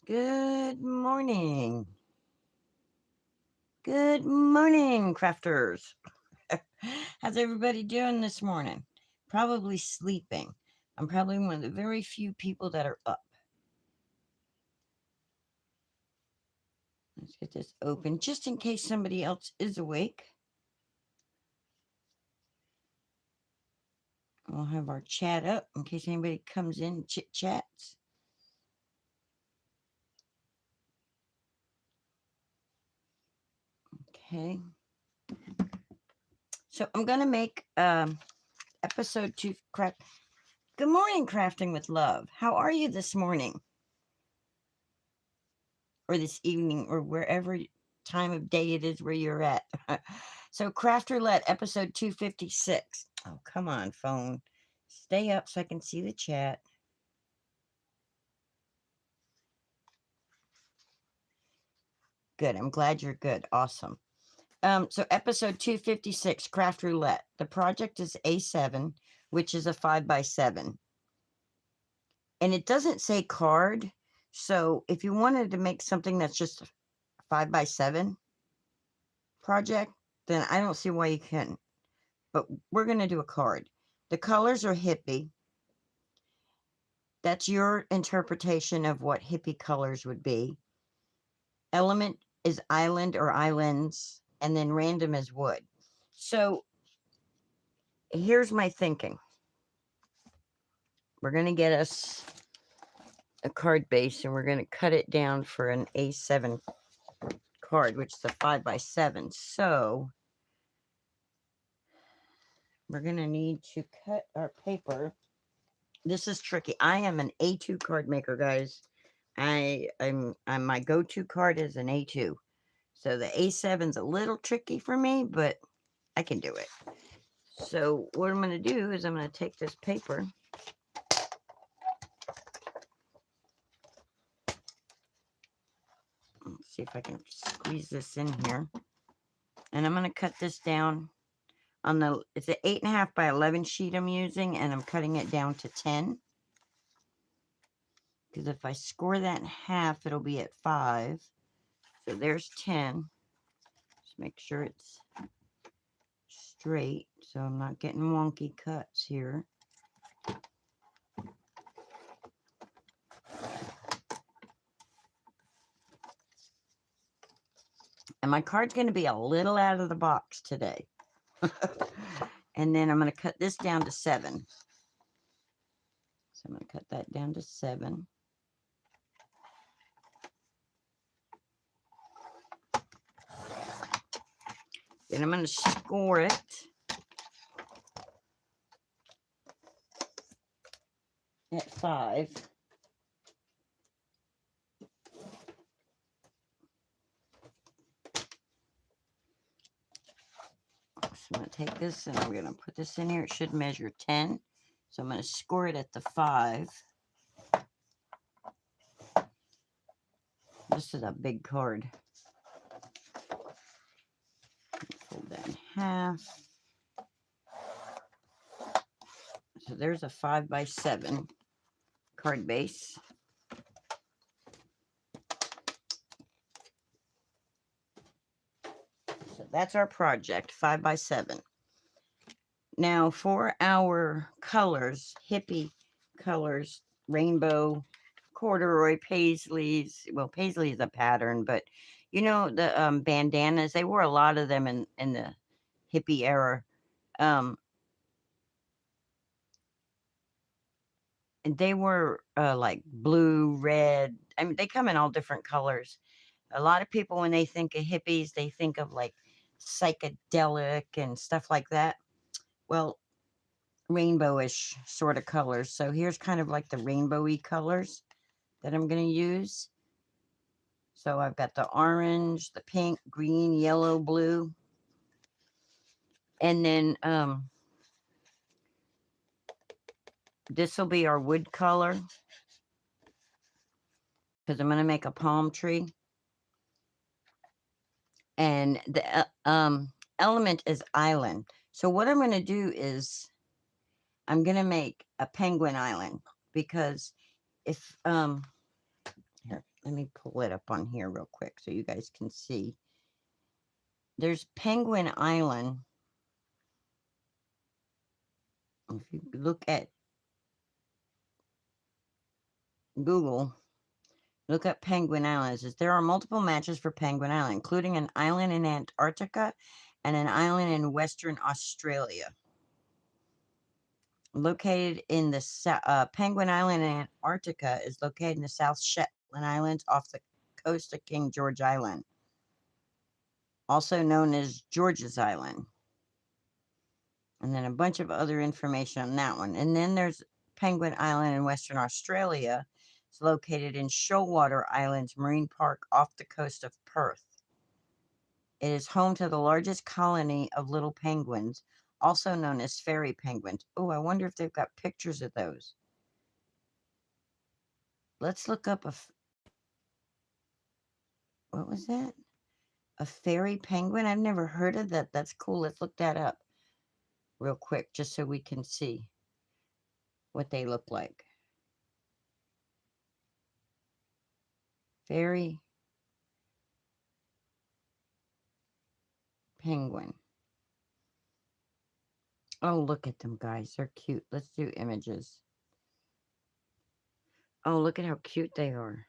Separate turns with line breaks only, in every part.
Good morning. Good morning, crafters. How's everybody doing this morning? Probably sleeping. I'm probably one of the very few people that are up. Let's get this open just in case somebody else is awake. We'll have our chat up in case anybody comes in and chit chats. Okay. So I'm going to make episode 2 craft. Good morning, Crafting with Love. How are you this morning? Or this evening or wherever time of day it is where you're at. So Craft Roulette episode 256. Oh, come on, phone. Stay up so I can see the chat. Good. I'm glad you're good. Awesome. So episode 256, Craft Roulette. The project is A7, which is a 5x7. And it doesn't say card. So if you wanted to make something that's just a 5x7 project, then I don't see why you couldn't. But we're going to do a card. The colors are hippie. That's your interpretation of what hippie colors would be. Element is island or islands, and then random is wood. So here's my thinking. We're going to get us a card base, and we're going to cut it down for an A7 card, which is a 5x7. So we're going to need to cut our paper. This is tricky. I am an A2 card maker, guys. I'm my go-to card is an A2. So the A7's a little tricky for me, but I can do it. So what I'm going to do is I'm going to take this paper. Let's see if I can squeeze this in here. And I'm going to cut this down on the, it's an 8.5 by 11 sheet I'm using, and I'm cutting it down to 10. Because if I score that in half, it'll be at 5. So there's 10. Just make sure it's straight so I'm not getting wonky cuts here. And my card's going to be a little out of the box today. And then I'm going to cut this down to 7. So I'm going to cut that down to 7. Then I'm going to score it. At 5. So I'm going to take this and I'm going to put this in here. It should measure 10. So I'm going to score it at the 5. This is a big card. Fold that in half. So there's a 5x7 card base. So that's our project, 5x7. Now for our colors, hippie colors, rainbow, corduroy, paisleys. Well, paisley is a pattern, but you know the bandanas, they wore a lot of them in the hippie era. And they were like blue, red. I mean, they come in all different colors. A lot of people, when they think of hippies, they think of like psychedelic and stuff like that. Well, rainbowish sort of colors. So here's kind of like the rainbowy colors that I'm going to use. So I've got the orange, the pink, green, yellow, blue. And then this will be our wood color, because I'm going to make a palm tree. And the element is island. So what I'm going to do is I'm going to make a penguin island, because if here, let me pull it up on here real quick so you guys can see. There's Penguin Island. If you look at Google, look up Penguin Island. It says there are multiple matches for Penguin Island, including an island in Antarctica and an island in Western Australia. Located in the Penguin Island in Antarctica is located in the South Shetland Islands off the coast of King George Island, also known as George's Island. And then a bunch of other information on that one. And then there's Penguin Island in Western Australia. It's located in Shoalwater Islands Marine Park off the coast of Perth. It is home to the largest colony of little penguins, also known as fairy penguins. Oh, I wonder if they've got pictures of those. Let's look up what was that? A fairy penguin? I've never heard of that. That's cool. Let's look that up real quick just so we can see what they look like. Fairy penguin. Oh, look at them, guys. They're cute. Let's do images. Oh, look at how cute they are.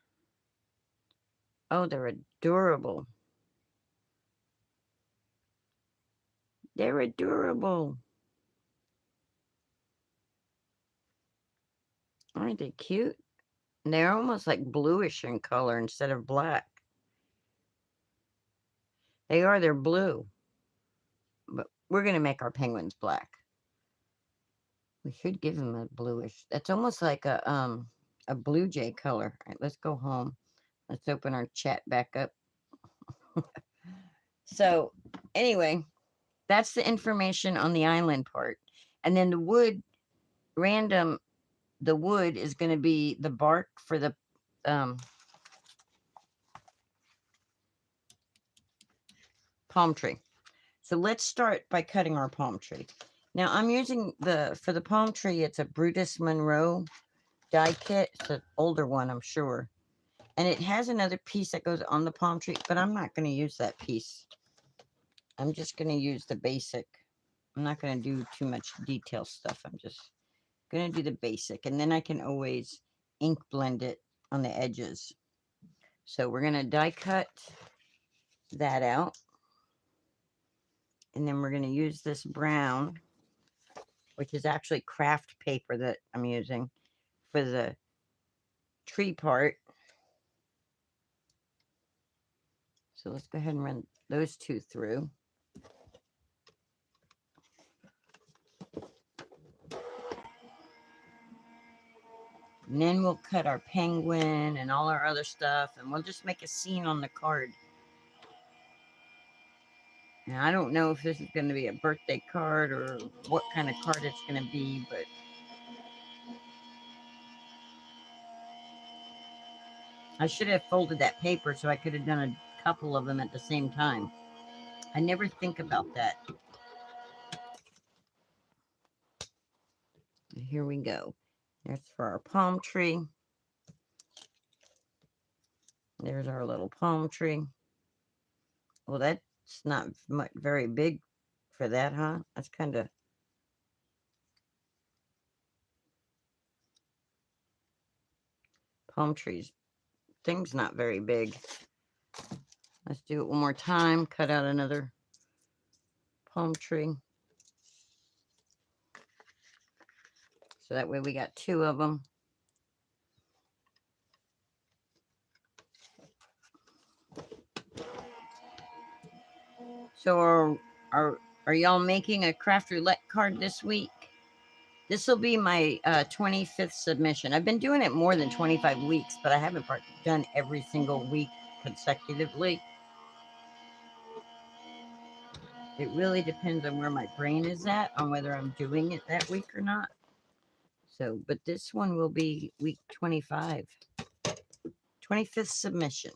Oh, they're adorable. They're adorable. Aren't they cute? They're almost like bluish in color instead of black. They are. They're blue. But we're going to make our penguins black. We should give them a bluish. That's almost like a blue jay color. All right, let's go home. Let's open our chat back up. So, anyway, that's the information on the island part. And then the wood, the wood is going to be the bark for the palm tree. So let's start by cutting our palm tree. Now I'm using for the palm tree, it's a Brutus Monroe die kit. It's an older one, I'm sure. And it has another piece that goes on the palm tree, but I'm not going to use that piece. I'm just going to use the basic. I'm not going to do too much detail stuff. I'm just going to do the basic. And then I can always ink blend it on the edges. So we're going to die cut that out. And then we're going to use this brown, which is actually craft paper that I'm using for the tree part. So let's go ahead and run those two through. And then we'll cut our penguin and all our other stuff, and we'll just make a scene on the card. Now, I don't know if this is going to be a birthday card or what kind of card it's going to be, but I should have folded that paper so I could have done a couple of them at the same time. I never think about that. Here we go. That's for our palm tree. There's our little palm tree. Well, that's not very big for that, huh? That's kind of... Palm trees. Thing's not very big. Let's do it one more time. Cut out another palm tree. So that way we got two of them. So are y'all making a craft roulette card this week? This will be my 25th submission. I've been doing it more than 25 weeks, but I haven't done every single week consecutively. It really depends on where my brain is at, on whether I'm doing it that week or not. So, but this one will be week 25. 25th submission.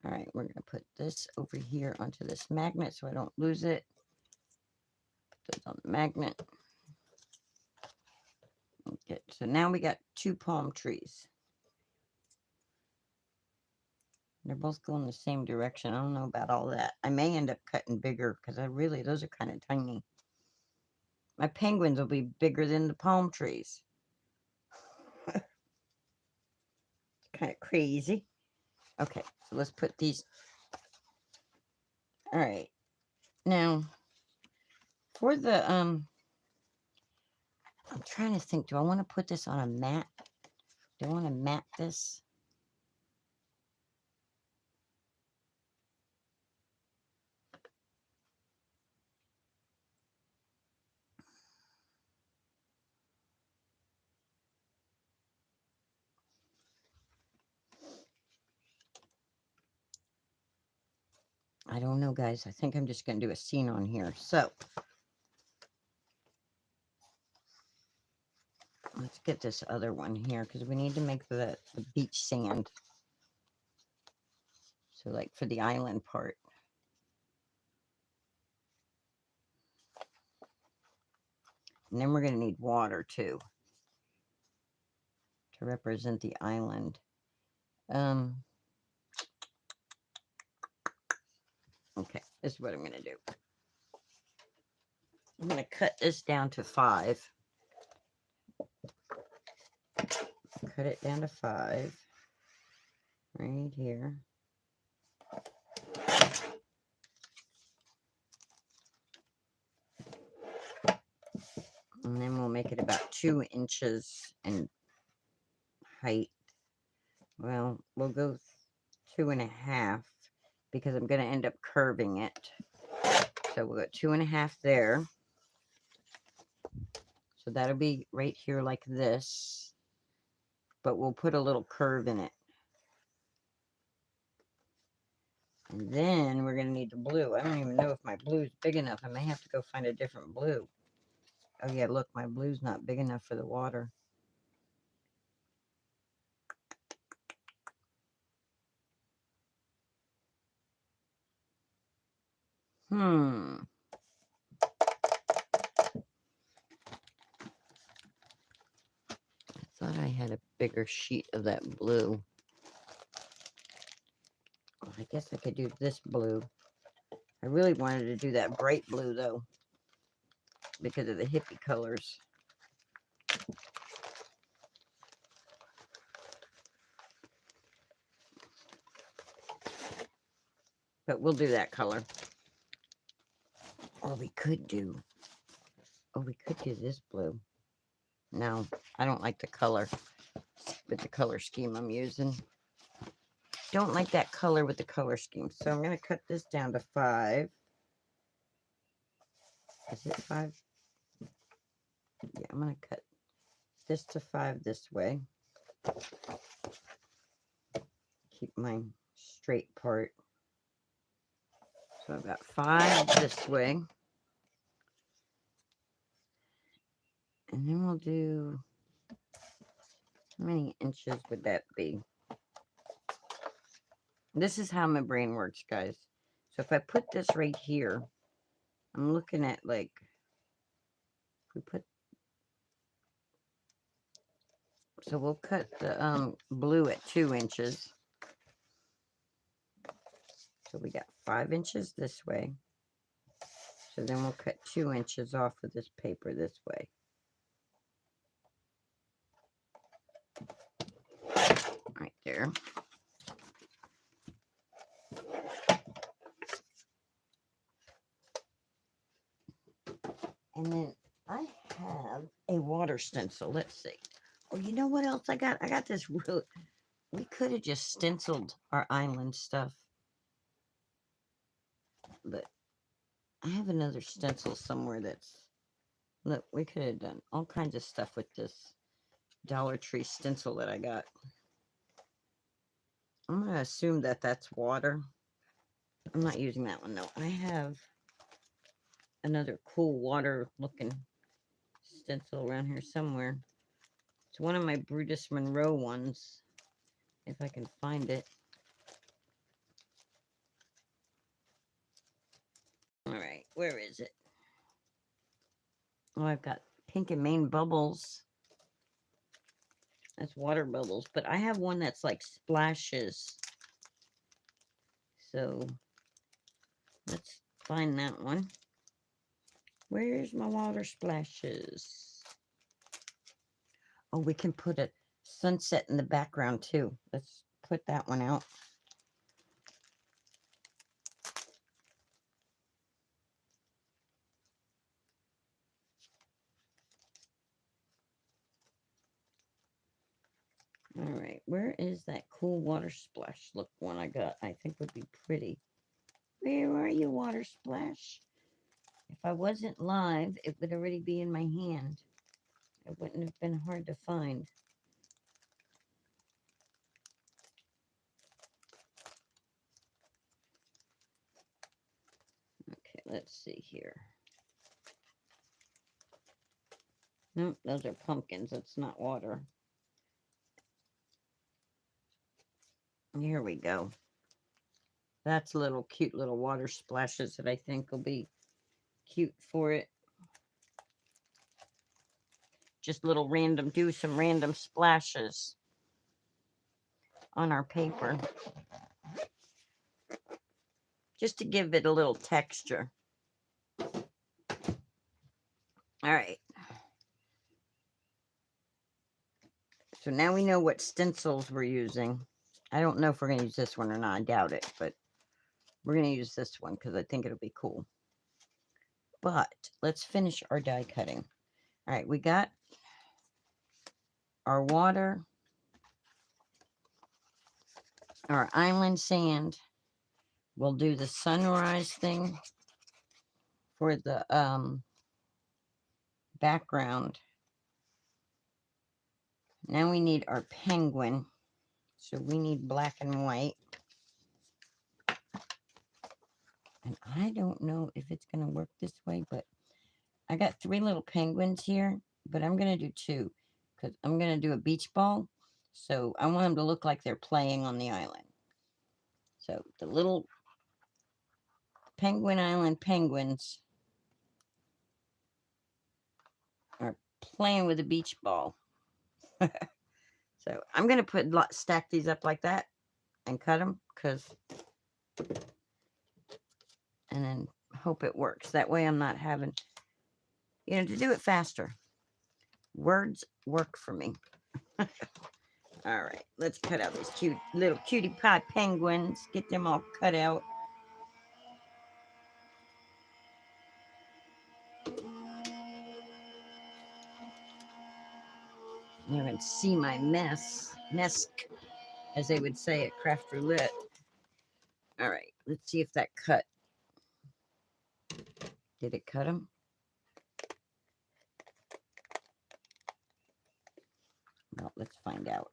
All right, we're going to put this over here onto this magnet so I don't lose it. Put this on the magnet. Okay, so now we got two palm trees. They're both going the same direction. I don't know about all that. I may end up cutting bigger because those are kind of tiny. My penguins will be bigger than the palm trees. Kind of crazy. Okay, so let's put these. All right. Now, for the, I'm trying to think, do I want to put this on a mat? Do I want to mat this? I don't know, guys. I think I'm just going to do a scene on here. So, let's get this other one here because we need to make the beach sand. So, like for the island part. And then we're going to need water too to represent the island. Okay, this is what I'm going to do. I'm going to cut this down to 5. Cut it down to 5. Right here. And then we'll make it about 2 inches in height. Well, we'll go 2.5 because I'm going to end up curving it. So we'll go 2.5 there. So that'll be right here like this. But we'll put a little curve in it. And then we're going to need the blue. I don't even know if my blue is big enough. I may have to go find a different blue. Oh yeah, look, my blue's not big enough for the water. I thought I had a bigger sheet of that blue. Oh, I guess I could do this blue. I really wanted to do that bright blue though, because of the hippie colors. But we'll do that color. Or we could do, this blue. No, I don't like the color with the color scheme I'm using. Don't like that color with the color scheme. So I'm going to cut this down to 5. Is it 5? Yeah, I'm going to cut this to 5 this way. Keep my straight part. So I've got 5 this way. And then we'll do, how many inches would that be? This is how my brain works, guys. So if I put this right here, I'm looking at like, if we put, so we'll cut the blue at 2 inches. So we got 5 inches this way. So then we'll cut 2 inches off of this paper this way. Right there. And then I have a water stencil. Let's see. Oh, you know what else I got? I got this real, we could have just stenciled our island stuff. But I have another stencil somewhere that's, look, we could have done all kinds of stuff with this Dollar Tree stencil that I got. I'm going to assume that that's water. I'm not using that one, though. I have another cool water looking stencil around here somewhere. It's one of my Brutus Monroe ones, if I can find it. All right, where is it? Oh, I've got Pink and Main Bubbles. That's water bubbles, but I have one that's like splashes. So let's find that one. Where's my water splashes? Oh, we can put a sunset in the background too. Let's put that one out. All right, where is that cool water splash look one I got? I think would be pretty. Where are you, water splash? If I wasn't live, it would already be in my hand. It wouldn't have been hard to find. Okay, let's see here. Nope, those are pumpkins. That's not water. Here we go. That's little cute little water splashes that I think will be cute for it. Just little random, do some random splashes on our paper. Just to give it a little texture. All right. So now we know what stencils we're using. I don't know if we're going to use this one or not. I doubt it, but we're going to use this one because I think it'll be cool. But let's finish our die cutting. All right, we got our water, our island sand. We'll do the sunrise thing for the background. Now we need our penguin. So we need black and white. And I don't know if it's going to work this way, but I got 3 little penguins here, but I'm going to do 2 because I'm going to do a beach ball. So I want them to look like they're playing on the island. So the little Penguin Island penguins are playing with a beach ball. So I'm going to stack these up like that and cut them and then hope it works. That way I'm not having, to do it faster. Words work for me. All right, let's cut out these cute little cutie pie penguins. Get them all cut out. You can see my mess, as they would say at Craft Roulette. All right, let's see if that cut. Did it cut them? Well, let's find out.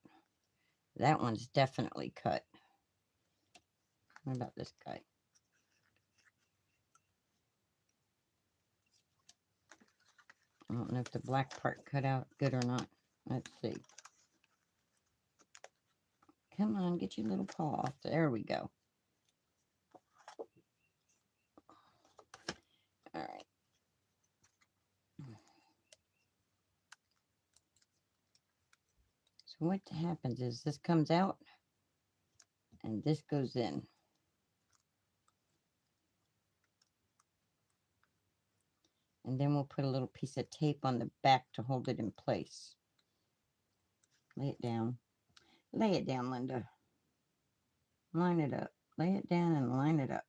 That one's definitely cut. What about this guy? I don't know if the black part cut out good or not. Let's see. Come on, get your little paw off. There we go. All right. So what happens is this comes out and this goes in. And then we'll put a little piece of tape on the back to hold it in place. Lay it down. Lay it down, Linda. Line it up. Lay it down and line it up.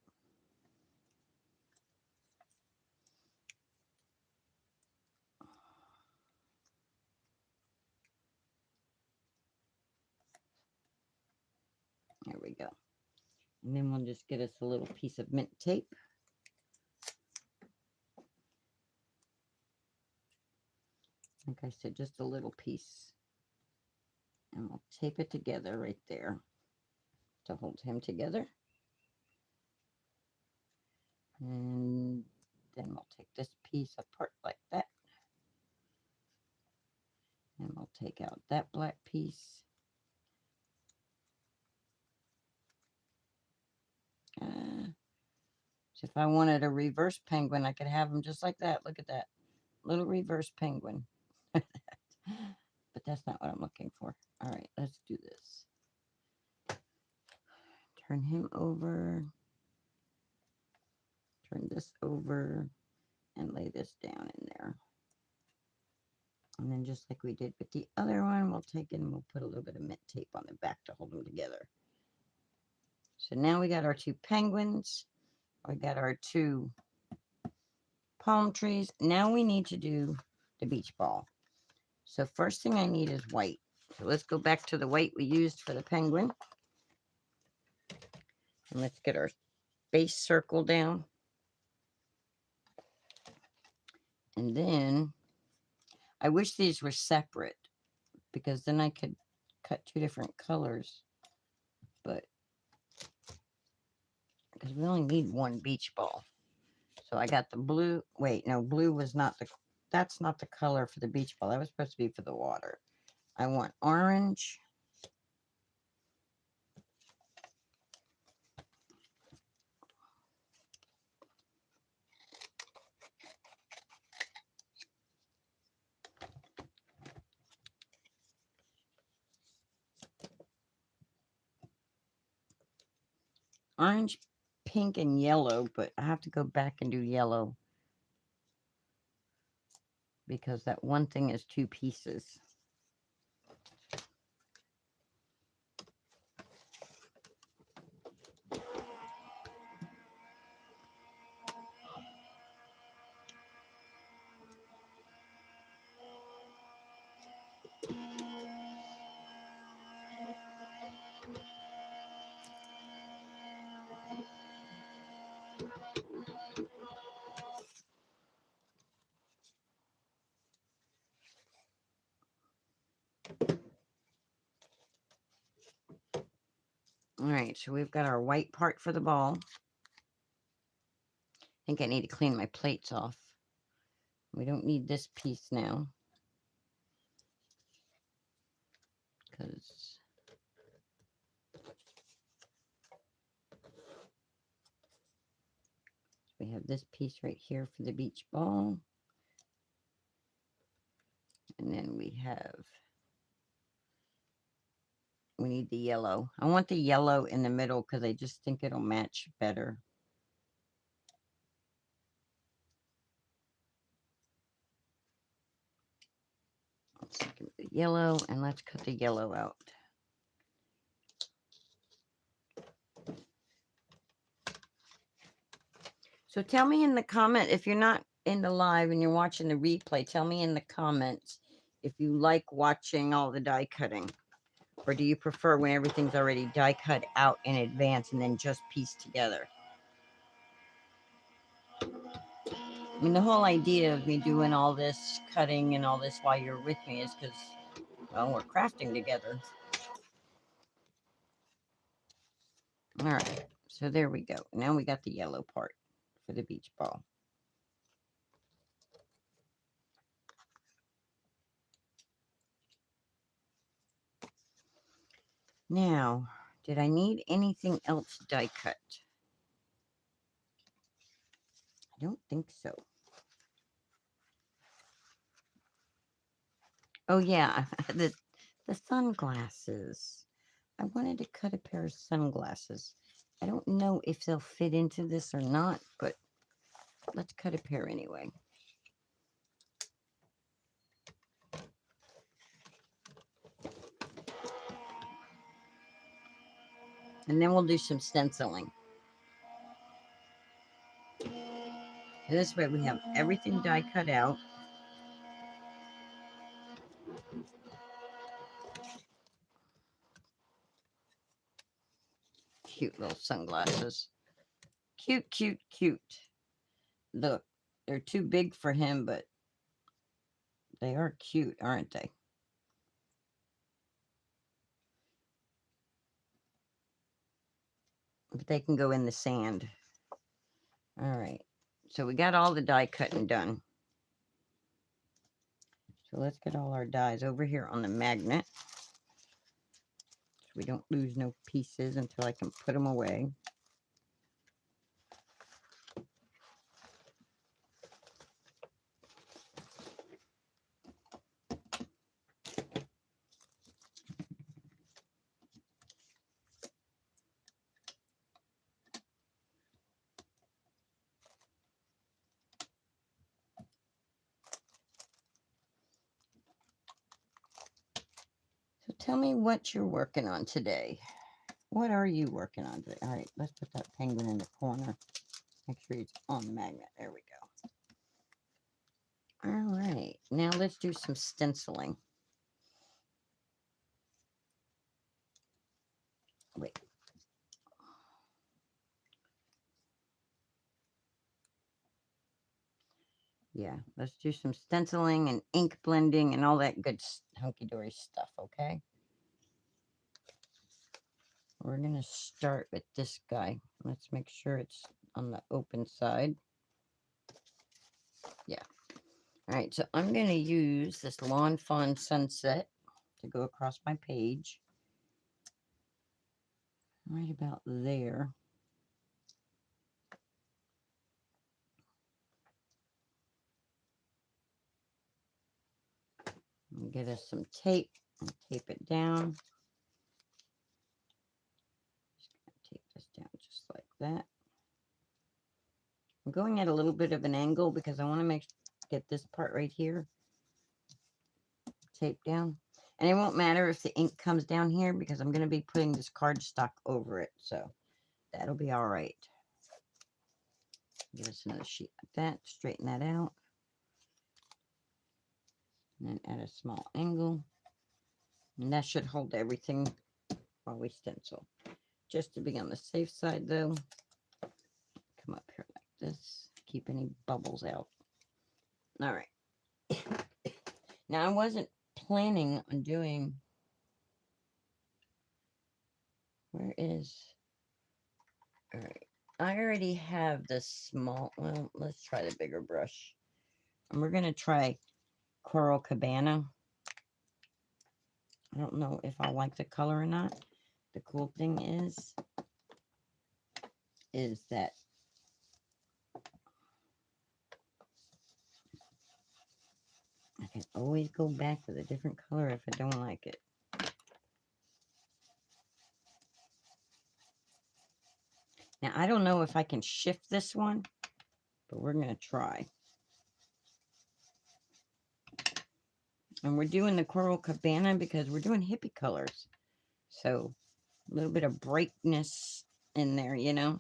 There we go. And then we'll just get us a little piece of mint tape. Like I said, just a little piece. And we'll tape it together right there to hold him together. And then we'll take this piece apart like that. And we'll take out that black piece. So if I wanted a reverse penguin, I could have them just like that. Look at that. Little reverse penguin. But that's not what I'm looking for. All right, let's do this. Turn him over. Turn this over and lay this down in there. And then just like we did with the other one, we'll take it and we'll put a little bit of mint tape on the back to hold them together. So now we got our two penguins. We got our two palm trees. Now we need to do the beach ball. So first thing I need is white. So let's go back to the white we used for the penguin. And let's get our base circle down. And then I wish these were separate because then I could cut two different colors. But because we only need one beach ball. So I got the blue. Wait, no, blue was not the, that's not the color for the beach ball. That was supposed to be for the water. I want orange. Orange, pink, and yellow, but I have to go back and do yellow because that one thing is two pieces. All right, so we've got our white part for the ball. I think I need to clean my plates off. We don't need this piece now because we have this piece right here for the beach ball. And then we need the yellow. I want the yellow in the middle because I just think it'll match better. Let's get the yellow and let's cut the yellow out. So tell me in the comment, if you're not in the live and you're watching the replay, tell me in the comments if you like watching all the die cutting. Or do you prefer when everything's already die cut out in advance and then just pieced together? I mean, the whole idea of me doing all this cutting and all this while you're with me is because, well, we're crafting together. All right, so there we go. Now we got the yellow part for the beach ball. Now, did I need anything else die cut? I don't think so. Oh yeah, the sunglasses. I wanted to cut a pair of sunglasses. I don't know if they'll fit into this or not, but let's cut a pair anyway. And then we'll do some stenciling. This way we have everything die cut out. Cute little sunglasses. Cute, cute, cute. Look, they're too big for him, but they are cute, aren't they? But they can go in the sand. All right. So we got all the die cutting done. So let's get all our dies over here on the magnet. So we don't lose no pieces until I can put them away. Tell me what you're working on today. What are you working on today? All right, let's put that penguin in the corner. Make sure it's on the magnet. There we go. All right, now let's do some stenciling. Wait. Yeah, let's do some stenciling and ink blending and all that good hunky-dory stuff, okay? We're going to start with this guy. Let's make sure it's on the open side. Yeah. All right, so I'm going to use this Lawn Fawn Sunset to go across my page. Right about there. And get us some tape and tape it down. Just gonna tape this down just like that. I'm going at a little bit of an angle because I want to get this part right here taped down. And it won't matter if the ink comes down here because I'm going to be putting this cardstock over it. So that'll be all right. Give us another sheet like that. Straighten that out. And then add a small angle. And that should hold everything while we stencil. Just to be on the safe side though, come up here like this. Keep any bubbles out. All right. Now I wasn't planning on doing... Where is... All right. I already have the small... Well, let's try the bigger brush. And we're going to try Coral Cabana. I don't know if I like the color or not. The cool thing is that I can always go back with a different color if I don't like it. Now, I don't know if I can shift this one, but we're going to try. And we're doing the Coral Cabana because we're doing hippie colors. So, a little bit of brightness in there, you know.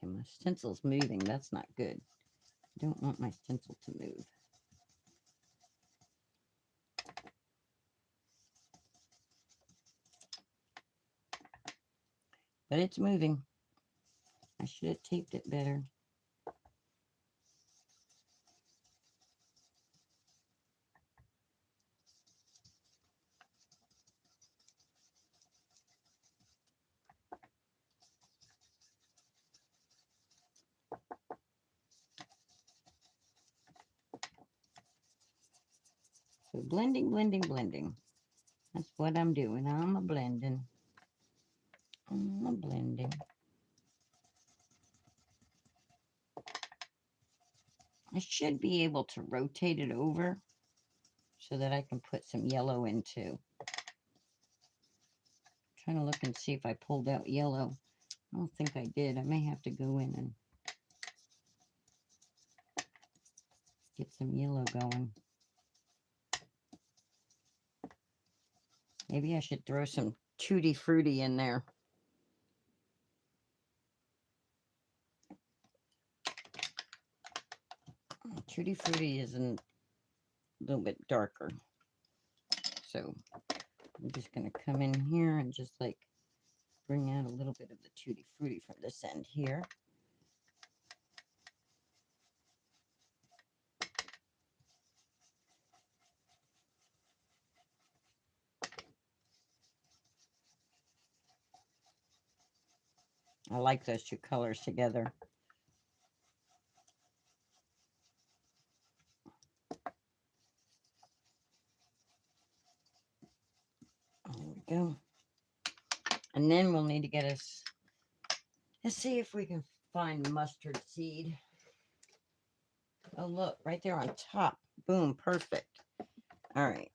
Okay, my stencil's moving. That's not good. I don't want my stencil to move. But it's moving. I should have taped it better. So blending, blending, blending. That's what I'm doing. I'm a blending. I'm a blending. I should be able to rotate it over so that I can put some yellow in too. Trying to look and see if I pulled out yellow. I don't think I did. I may have to go in and get some yellow going. Maybe I should throw some Tutti Frutti in there. Tutti Frutti is a little bit darker. So I'm just going to come in here and just like bring out a little bit of the Tutti Frutti from this end here. I like those two colors together. There we go. And then we'll need to get us, let's see if we can find mustard seed. Oh, look, right there on top. Boom, perfect. All right.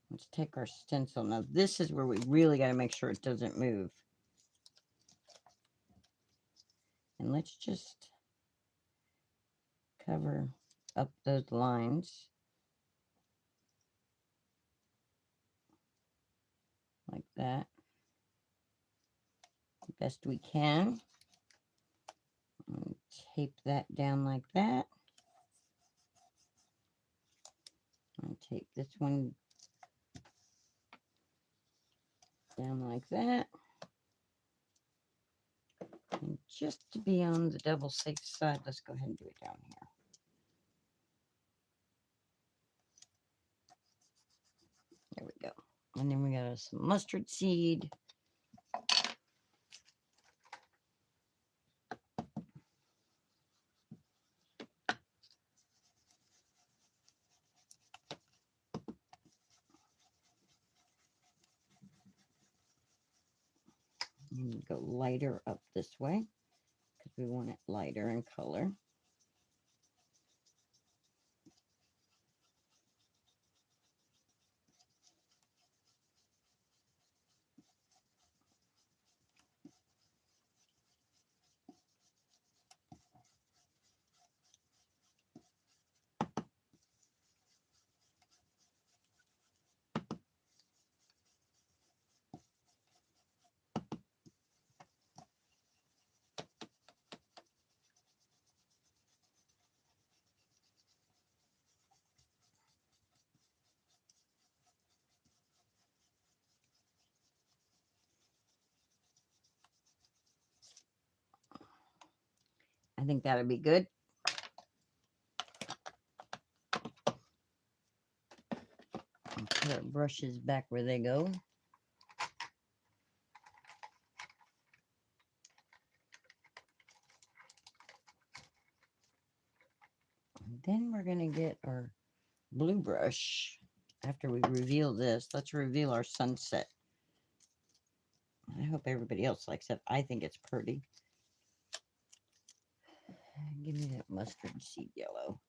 Let's take our stencil. Now, this is where we really got to make sure it doesn't move. And let's just cover up those lines like that. Best we can. And tape that down like that. And tape this one down like that. And just to be on the double safe side, let's go ahead and do it down here. There we go. And then we got some mustard seed. And go lighter up this way because we want it lighter in color. I think that'll be good. And put our brushes back where they go. And then we're going to get our blue brush. After we reveal this, let's reveal our sunset. I hope everybody else likes it. I think it's pretty. Give me that mustard seed yellow.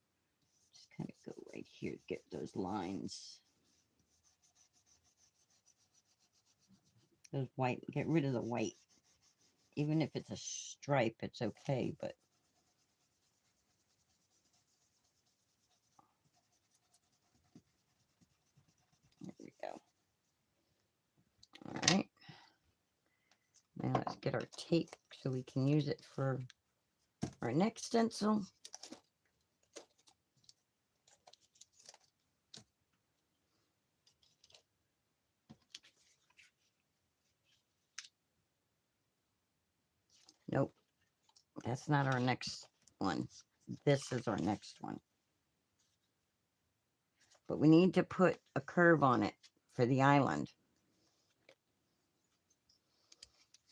Just kind of go right here, get those lines. Those white, get rid of the white. Even if it's a stripe, it's okay, but there we go. All right. Now let's get our tape so we can use it for our next stencil. Nope, that's not our next one. This is our next one. But we need to put a curve on it for the island.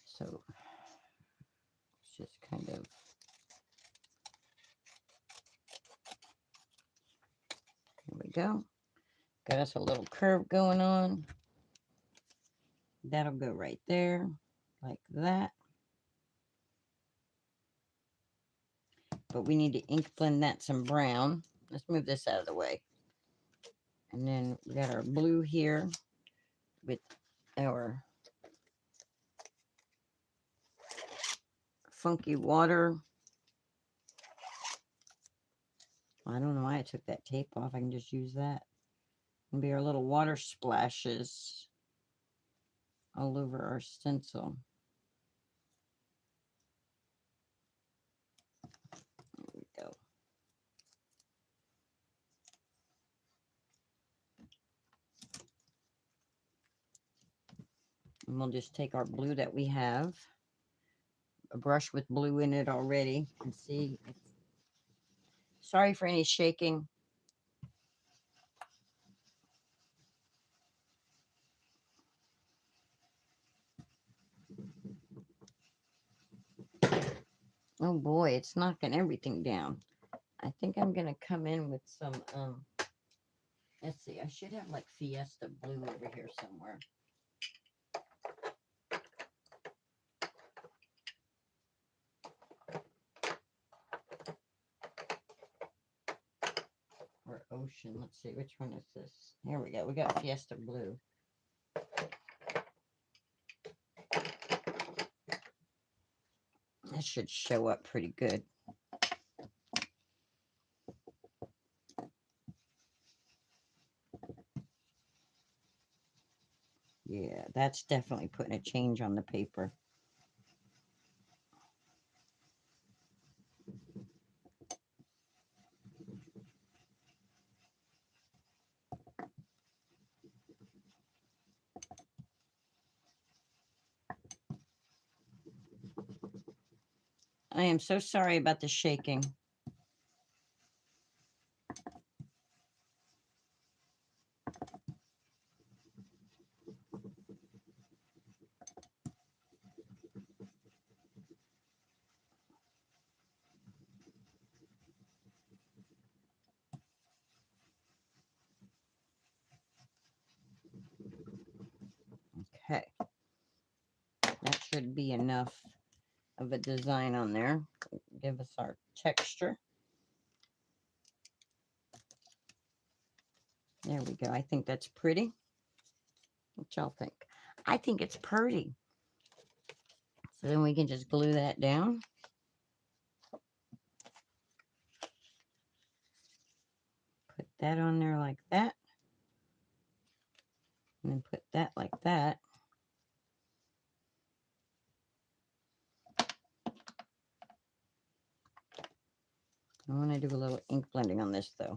So it's just kind of there we go. Got us a little curve going on. That'll go right there, like that. But we need to ink blend that some brown. Let's move this out of the way. And then we got our blue here with our funky water. I don't know why I took that tape off. I can just use that. And be our little water splashes all over our stencil. There we go. And we'll just take our blue that we have, a brush with blue in it already, and see. Sorry for any shaking. Oh boy, it's knocking everything down. I think I'm gonna come in with some let's see, I should have like Fiesta blue over here somewhere. Ocean. Let's see, which one is this? Here we go. We got Fiesta Blue. That should show up pretty good. Yeah, that's definitely putting a change on the paper. I am so sorry about the shaking. Okay. That should be enough of a design on there. Give us our texture. There we go. I think that's pretty. What y'all think? I think it's pretty. So then we can just glue that down. Put that on there like that. And then put that like that. I want to do a little ink blending on this though.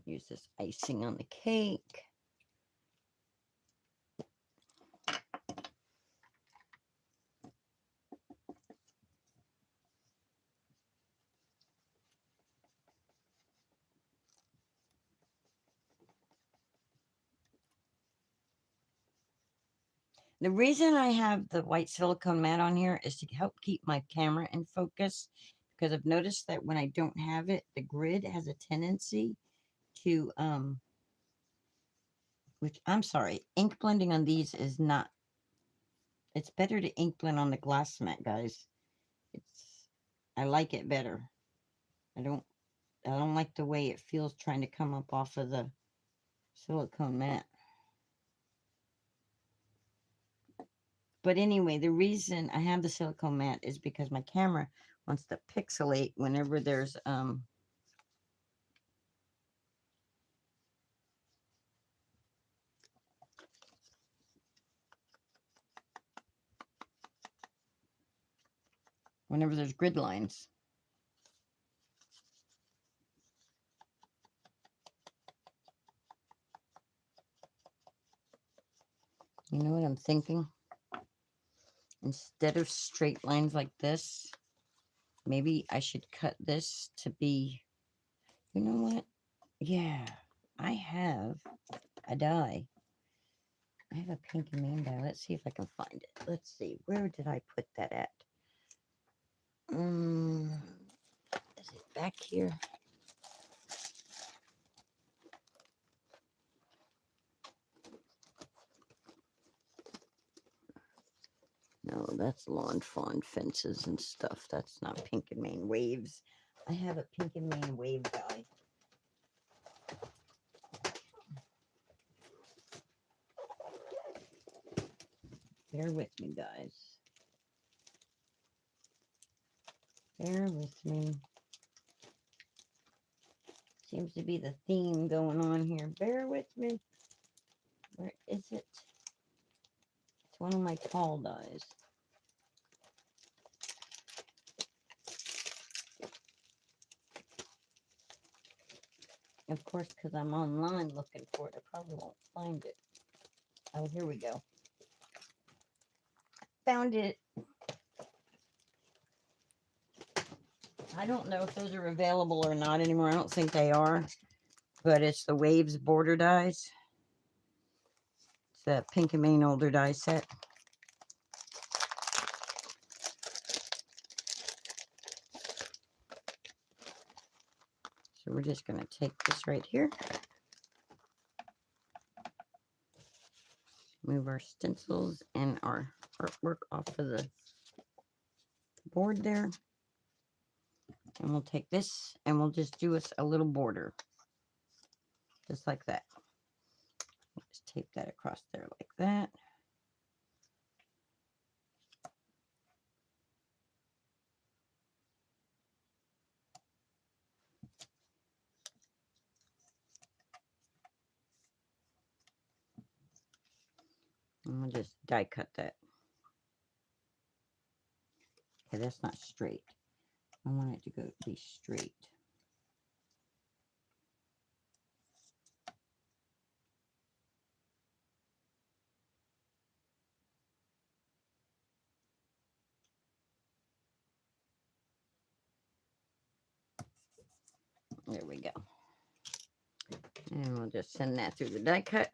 Use this icing on the cake. The reason I have the white silicone mat on here is to help keep my camera in focus, because I've noticed that when I don't have it, the grid has a tendency to, which I'm sorry, ink blending on these is not, it's better to ink blend on the glass mat, guys. I like it better. I don't like the way it feels trying to come up off of the silicone mat. But anyway, the reason I have the silicone mat is because my camera wants to pixelate whenever there's grid lines. You know what I'm thinking? Instead of straight lines like this, maybe I should cut this to be, you know what? Yeah, I have a die. I have a Pinky Man die. Let's see if I can find it. Let's see. Where did I put that at? Is it back here? No, that's Lawn Fawn fences and stuff. That's not Pink and Main Waves. I have a Pink and Main Wave die. Bear with me, guys. Bear with me. Seems to be the theme going on here. Bear with me. Where is it? It's one of my tall dies. Of course, because I'm online looking for it, I probably won't find it. Oh, here we go. Found it. I don't know if those are available or not anymore. I don't think they are. But it's the Waves border dies. It's the Pink and Main older die set. So we're just going to take this right here. Move our stencils and our artwork off of the board there. And we'll take this and we'll just do us a little border. Just like that. Just tape that across there like that. And we'll just die cut that. Okay, that's not straight. I want it to go be straight. There we go. And we'll just send that through the die cut.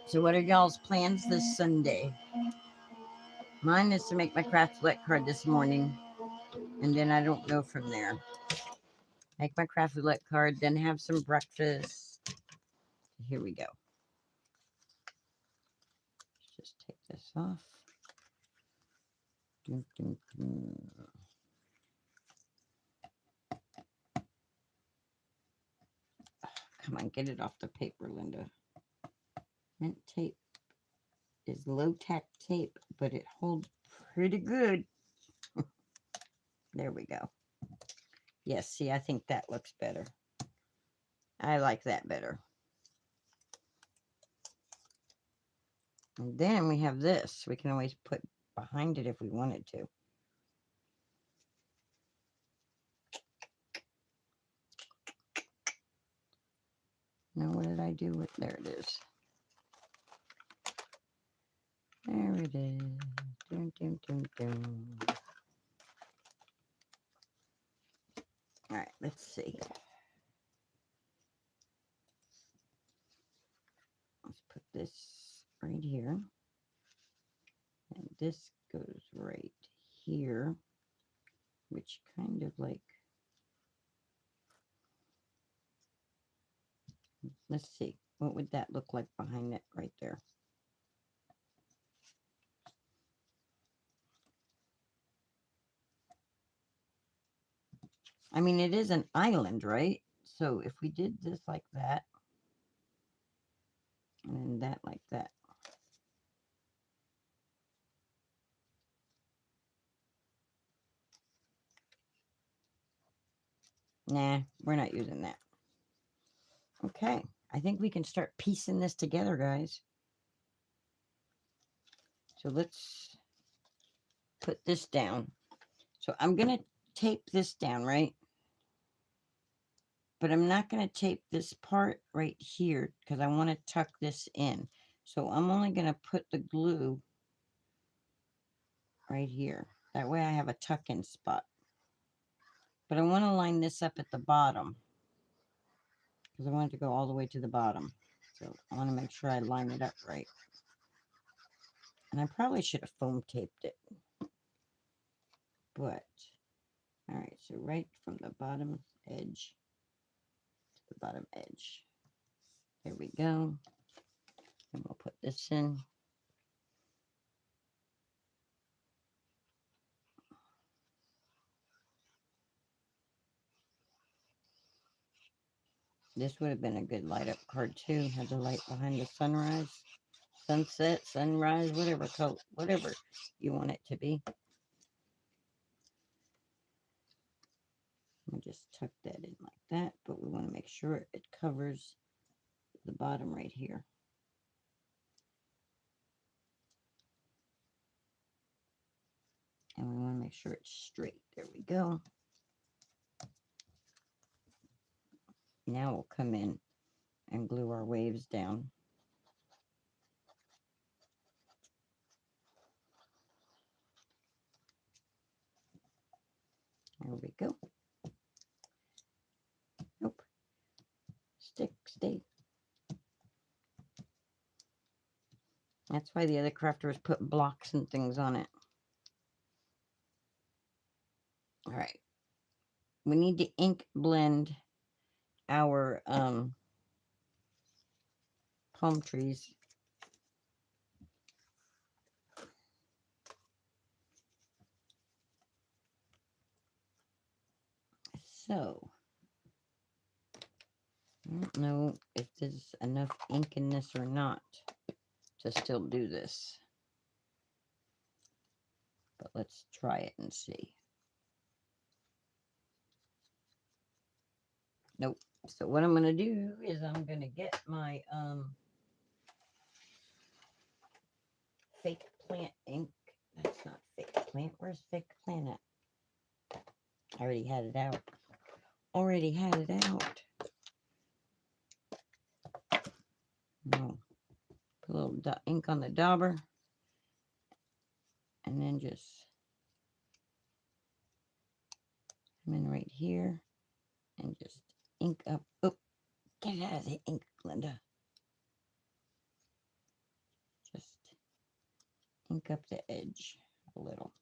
So what are y'all's plans this Sunday? Mine is to make my craft roulette card this morning, and then I don't know from there. Make my craft roulette card, then have some breakfast. Here we go. Let's just take this off. Dun, dun, dun. Come on, get it off the paper, Linda. Mint tape is low-tack tape, but it holds pretty good. There we go. Yes, see, I think that looks better. I like that better. And then we have this. We can always put behind it if we wanted to. Now, what did I do with, there it is. There it is. Dun, dun, dun, dun. All right, let's see. Let's put this right here. And this goes right here, which kind of like, let's see, what would that look like behind it right there? I mean, it is an island, right? So if we did this like that, and then that like that. Nah, we're not using that. Okay, I think we can start piecing this together, guys. So let's put this down. So I'm going to tape this down, right? But I'm not going to tape this part right here because I want to tuck this in. So I'm only going to put the glue right here. That way I have a tuck-in spot. But I want to line this up at the bottom because I want it to go all the way to the bottom. So I want to make sure I line it up right. And I probably should have foam taped it. But, all right, so right from the bottom edge to the bottom edge. There we go. And we'll put this in. This would have been a good light up card too. Had the light behind the sunrise, sunset, sunrise, whatever color, whatever you want it to be. We'll just tuck that in like that, but we want to make sure it covers the bottom right here. And we want to make sure it's straight. There we go. Now we'll come in and glue our waves down. There we go. Nope. Stick, stay. That's why the other crafters put blocks and things on it. All right. We need to ink blend our palm trees. So, I don't know if there's enough ink in this or not to still do this. But let's try it and see. Nope. So what I'm going to do is I'm going to get my fake plant ink. That's not fake plant. Where's fake plant at? I already had it out. Already had it out. No. Put a little ink on the dauber. And then just come in right here. And just ink up. Oh, get out of the ink, Glenda. Just ink up the edge a little.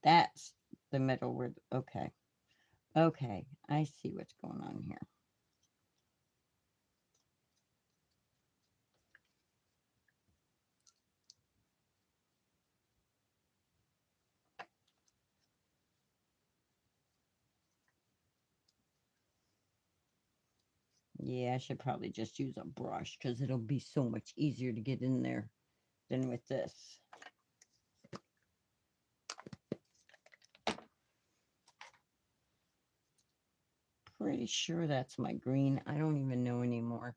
That's the middle where, okay. Okay, I see what's going on here. Yeah, I should probably just use a brush because it'll be so much easier to get in there than with this. Pretty sure that's my green. I don't even know anymore.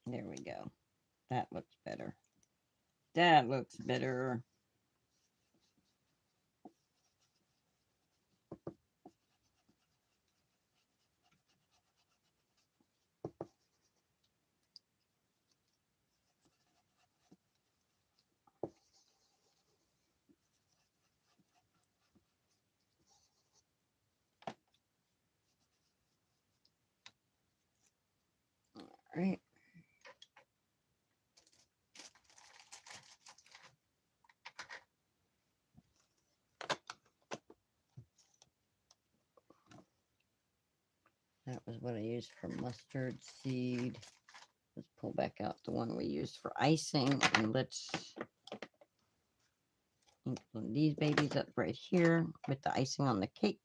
There we go. That looks better. That looks better. All right. That was what I used for mustard seed. Let's pull back out the one we used for icing, and let's ink these babies up right here with the icing on the cake.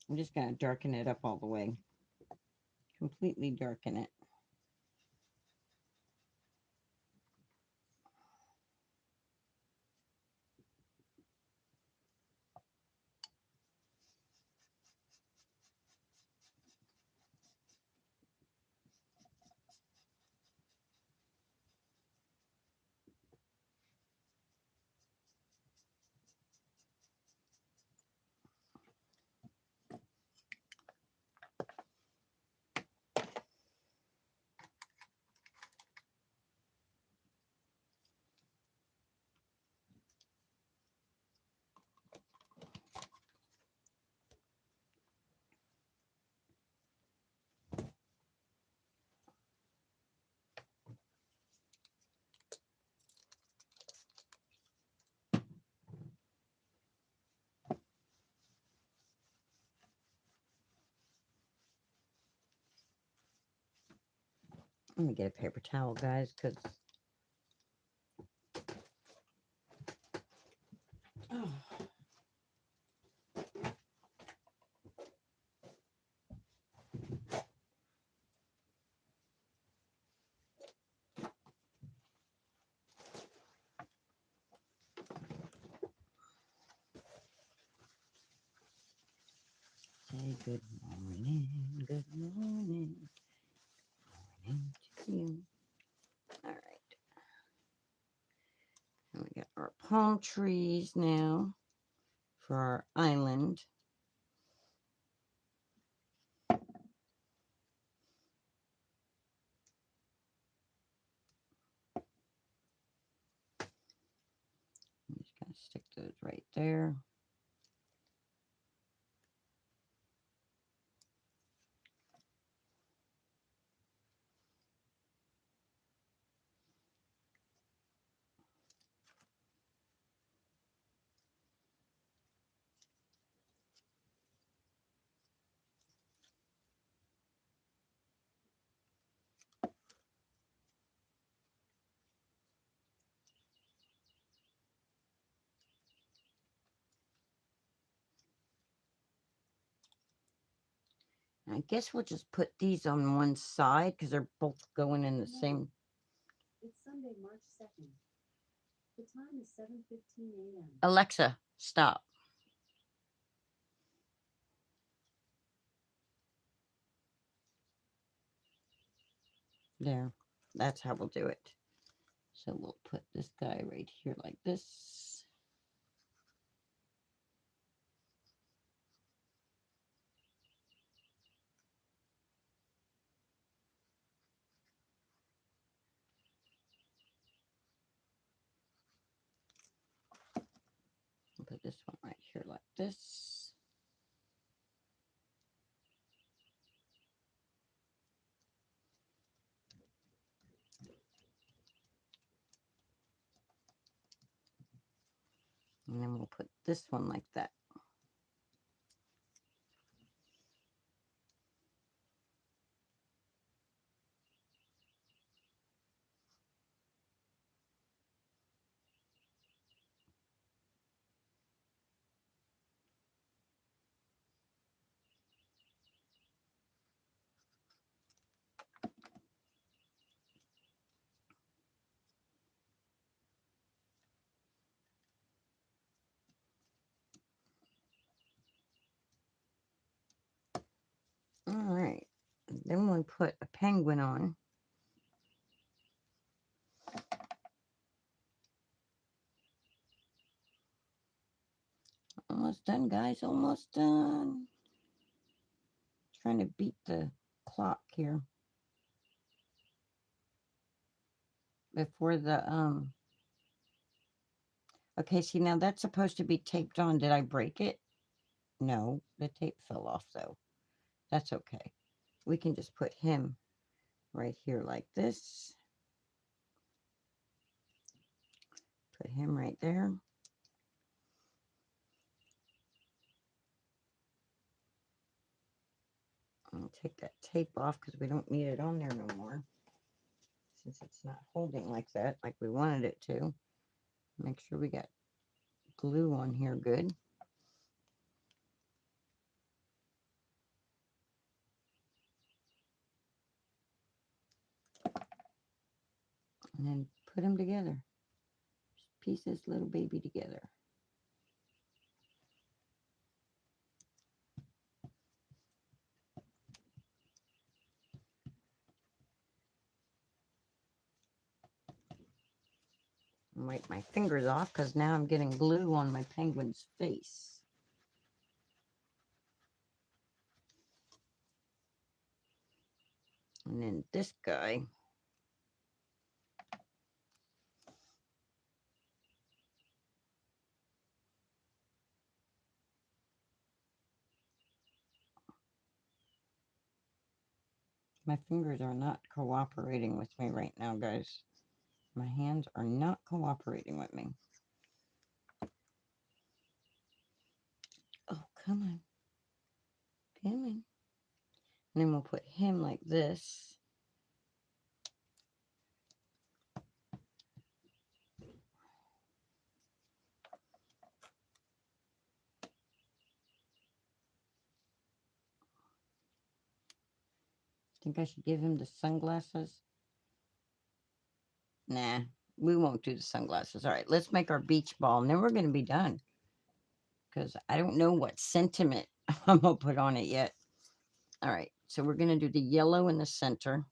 I'm just going to darken it up all the way. Completely darken it. Let me get a paper towel, guys, because oh. Say good morning, morning to you. All right. And we got our palm trees now for our island. I'm just going to stick those right there. I guess we'll just put these on one side because they're both going in the same.
It's Sunday, March 2nd. The time is 7:15 a.m.
Alexa, stop. There. That's how we'll do it. So we'll put this guy right here like this. I'll put this one right here like this. And then we'll put this one like that. All right. And then we'll put a penguin on. Almost done, guys. Almost done. Trying to beat the clock here. Before the okay, see now that's supposed to be taped on. Did I break it? No, the tape fell off though. That's okay. We can just put him right here like this. Put him right there. I'll take that tape off because we don't need it on there no more. Since it's not holding like that, like we wanted it to. Make sure we got glue on here good. And then put them together. Just piece this little baby together. Wipe my fingers off because now I'm getting glue on my penguin's face. And then this guy. My fingers are not cooperating with me right now, guys. My hands are not cooperating with me. Oh, come on. Come on. And then we'll put him like this. Think I should give him the sunglasses? Nah, we won't do the sunglasses. All right, let's make our beach ball, and then we're going to be done. Because I don't know what sentiment I'm going to put on it yet. All right, so we're going to do the yellow in the center.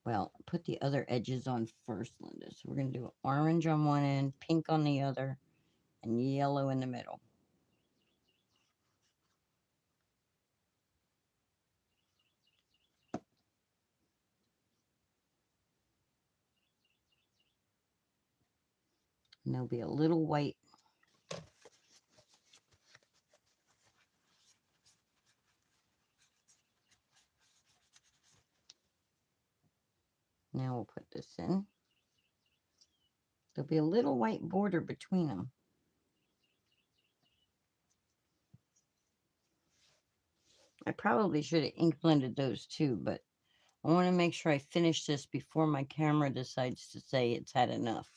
Well, put the other edges on first, Linda. So we're going to do orange on one end, pink on the other, and yellow in the middle. And there'll be a little white. Now we'll put this in. There'll be a little white border between them. I probably should have ink blended those too, but I want to make sure I finish this before my camera decides to say it's had enough.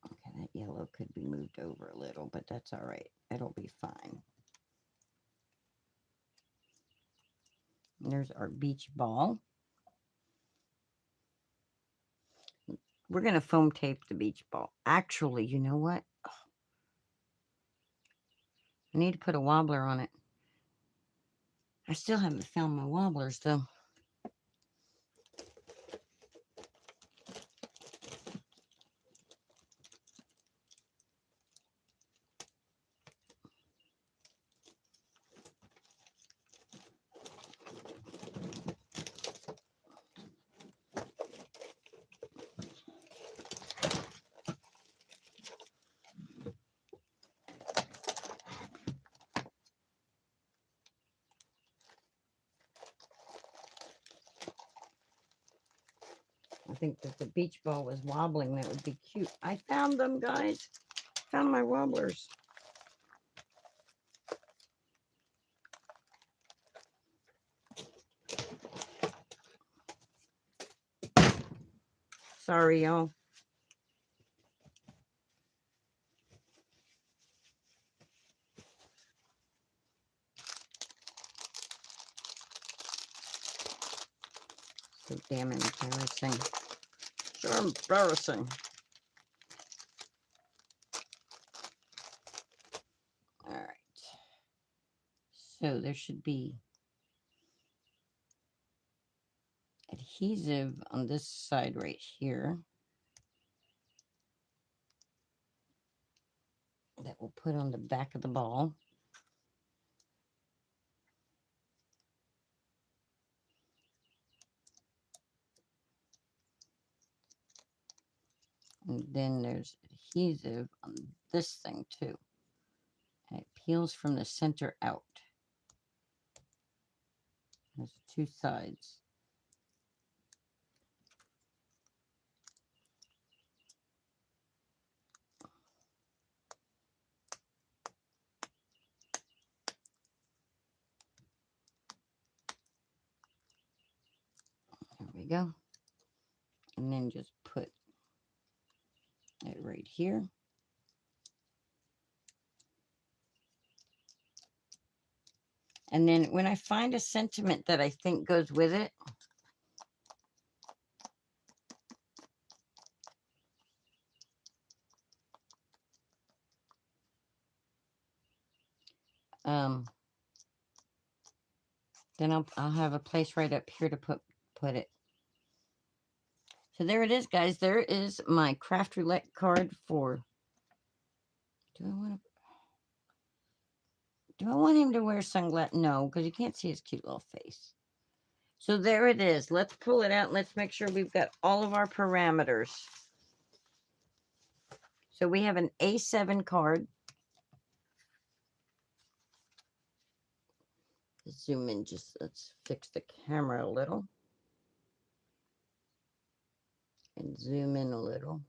Okay, that yellow could be moved over a little, but that's all right. It'll be fine. And there's our beach ball. We're going to foam tape the beach ball. Actually, you know what? I need to put a wobbler on it. I still haven't found my wobblers, though. I think if the beach ball was wobbling, that would be cute. I found them, guys. Found my wobblers. Sorry, y'all. So damn embarrassing. So embarrassing. All right. So there should be adhesive on this side right here that we'll put on the back of the ball. And then there's adhesive on this thing too. And it peels from the center out. There's two sides. There we go. And then just put it right here. And then when I find a sentiment that I think goes with it, then I'll have a place right up here to put it. So there it is, guys. There is my craft roulette card for. Do I want him to wear sunglasses? No, because you can't see his cute little face. So there it is. Let's pull it out and let's make sure we've got all of our parameters. So we have an A7 card. Zoom in, just let's fix the camera a little. And zoom in a little.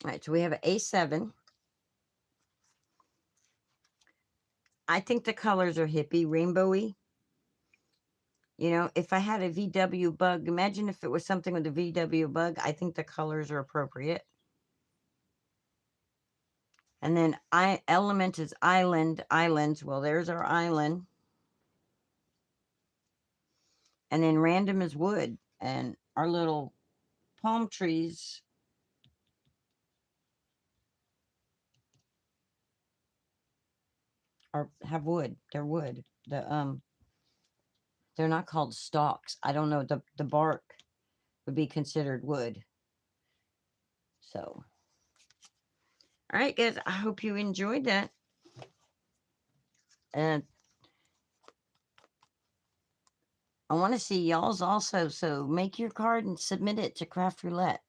All right, so we have an A7. I think the colors are hippie, rainbowy. You know, if I had a VW bug, imagine if it was something with a VW bug. I think the colors are appropriate. And then element is island, islands. Well, there's our island. And then random is wood. And our little palm trees have wood. They're wood. They're not called stalks. I don't know. The bark would be considered wood. So, all right, guys. I hope you enjoyed that. And I want to see y'all's also. So make your card and submit it to Craft Roulette.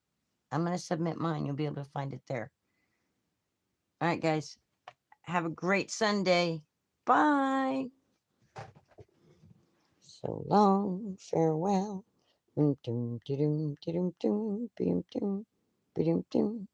I'm going to submit mine. You'll be able to find it there. All right, guys. Have a great Sunday. Bye. So long. Farewell. Doom, doom, doom, doom, doom, doom, doom, doom, doom.